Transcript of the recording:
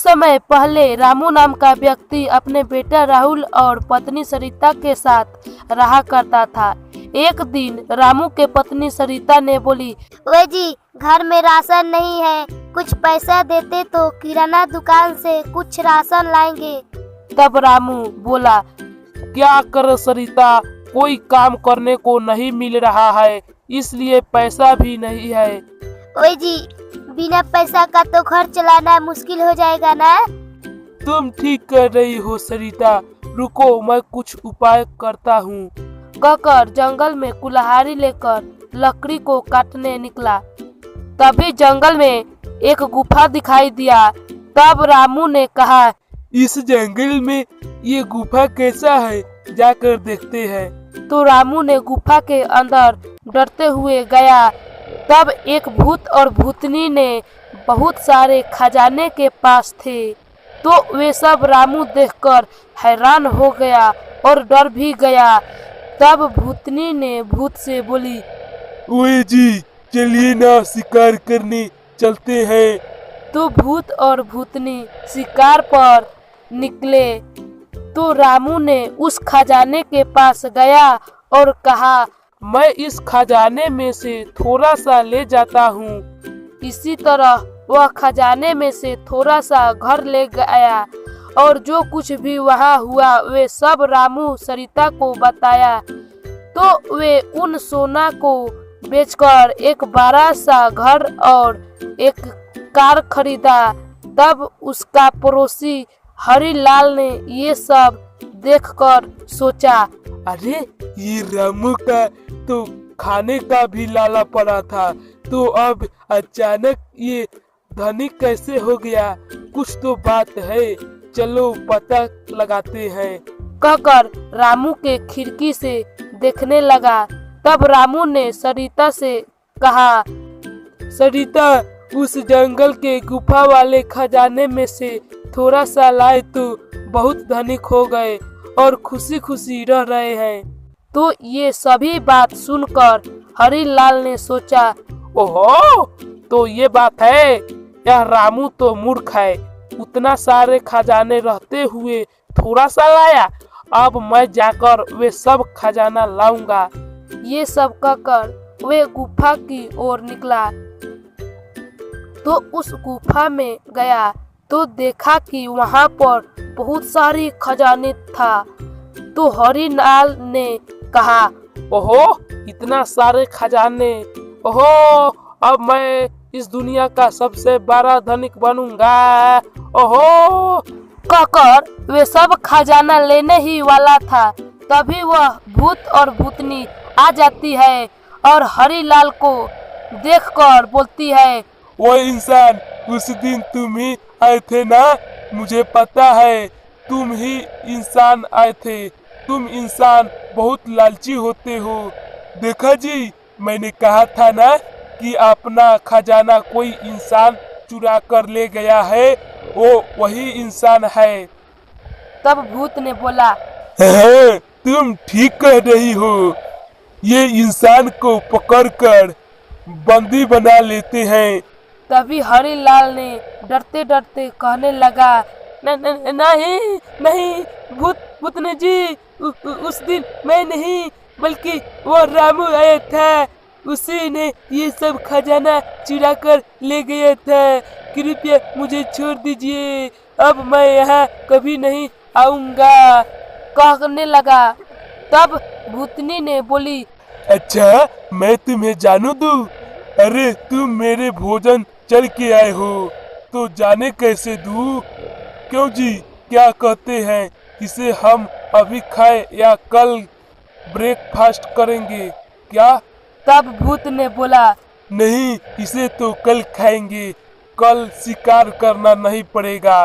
समय पहले रामू नाम का व्यक्ति अपने बेटा राहुल और पत्नी सरिता के साथ रहा करता था। एक दिन रामू के पत्नी सरिता ने बोली, ओए जी, घर में राशन नहीं है, कुछ पैसा देते तो किराना दुकान से कुछ राशन लाएंगे। तब रामू बोला, क्या कर सरिता, कोई काम करने को नहीं मिल रहा है, इसलिए पैसा भी नहीं है। ओए जी, बिना पैसा का तो घर चलाना मुश्किल हो जाएगा ना। तुम ठीक कर रही हो सरिता, रुको मैं कुछ उपाय करता हूँ। कहकर जंगल में कुल्हाड़ी लेकर लकड़ी को काटने निकला। तभी जंगल में एक गुफा दिखाई दिया। तब रामू ने कहा, इस जंगल में ये गुफा कैसा है, जाकर देखते हैं। तो रामू ने गुफा के अंदर डरते हुए गया। तब एक भूत और भूतनी ने बहुत सारे खजाने के पास थे। तो वे सब रामू देखकर हैरान हो गया और डर भी गया। तब भूतनी ने भूत से बोली, ओए जी, चलिए ना शिकार करने चलते हैं। तो भूत और भूतनी शिकार पर निकले। तो रामू ने उस खजाने के पास गया और कहा, मैं इस खजाने में से थोड़ा सा ले जाता हूँ। इसी तरह वह खजाने में से थोड़ा सा घर ले गया और जो कुछ भी वहाँ हुआ वे सब रामू सरिता को बताया। तो वे उन सोना को बेचकर एक बड़ा सा घर और एक कार खरीदा। तब उसका पड़ोसी हरिलाल ने ये सब देखकर सोचा, अरे ये रामू का तो खाने का भी लाला पड़ा था, तो अब अचानक ये धनिक कैसे हो गया, कुछ तो बात है, चलो पता लगाते हैं। कहकर रामू के खिड़की से देखने लगा। तब रामू ने सरिता से कहा, सरिता, उस जंगल के गुफा वाले खजाने में से थोड़ा सा लाए तो बहुत धनिक हो गए और खुशी खुशी रह रहे हैं। तो ये सभी बात सुनकर हरिलाल ने सोचा, ओहो, तो ये बात है, यह रामू तो मूर्ख है, उतना सारे खजाने रहते हुए थोड़ा सा लाया। अब मैं जाकर वे सब खजाना लाऊंगा। ये सब कहकर वे गुफा की ओर निकला। तो उस गुफा में गया तो देखा कि वहाँ पर बहुत सारी खजाने था। तो हरिलाल ने कहा, ओहो, इतना सारे खजाने, ओहो, अब मैं इस दुनिया का सबसे बड़ा धनिक बनूंगा। ओहो, कहकर वे सब खजाना लेने ही वाला था। तभी वह भूत और भूतनी आ जाती है और हरिलाल को देखकर बोलती है, वो इंसान, उस दिन तुम ही आए थे ना, मुझे पता है तुम ही इंसान आए थे। तुम इंसान बहुत लालची होते हो। देखा जी, मैंने कहा था ना कि अपना खजाना कोई इंसान चुरा कर ले गया है, वो वही इंसान है। तब भूत ने बोला, तुम ठीक कह रही हो, ये इंसान को पकड़कर बंदी बना लेते हैं। तभी हरिलाल ने डरते डरते कहने लगा, नहीं नहीं भूतनी जी, उस दिन मैं नहीं बल्कि वो रामू आया था, उसी ने ये सब खजाना चुरा कर ले गया था। कृपया मुझे छोड़ दीजिए, अब मैं यहाँ कभी नहीं आऊँगा, कहने लगा। तब भूतनी ने बोली, अच्छा, मैं तुम्हें जानू दूं? अरे तुम मेरे भोजन चल के आए हो तो जाने कैसे दूं? क्यों जी, क्या कहते हैं, इसे हम अभी खाएं या कल ब्रेकफास्ट करेंगे क्या? तब भूत ने बोला, नहीं, इसे तो कल खाएंगे, कल शिकार करना नहीं पड़ेगा।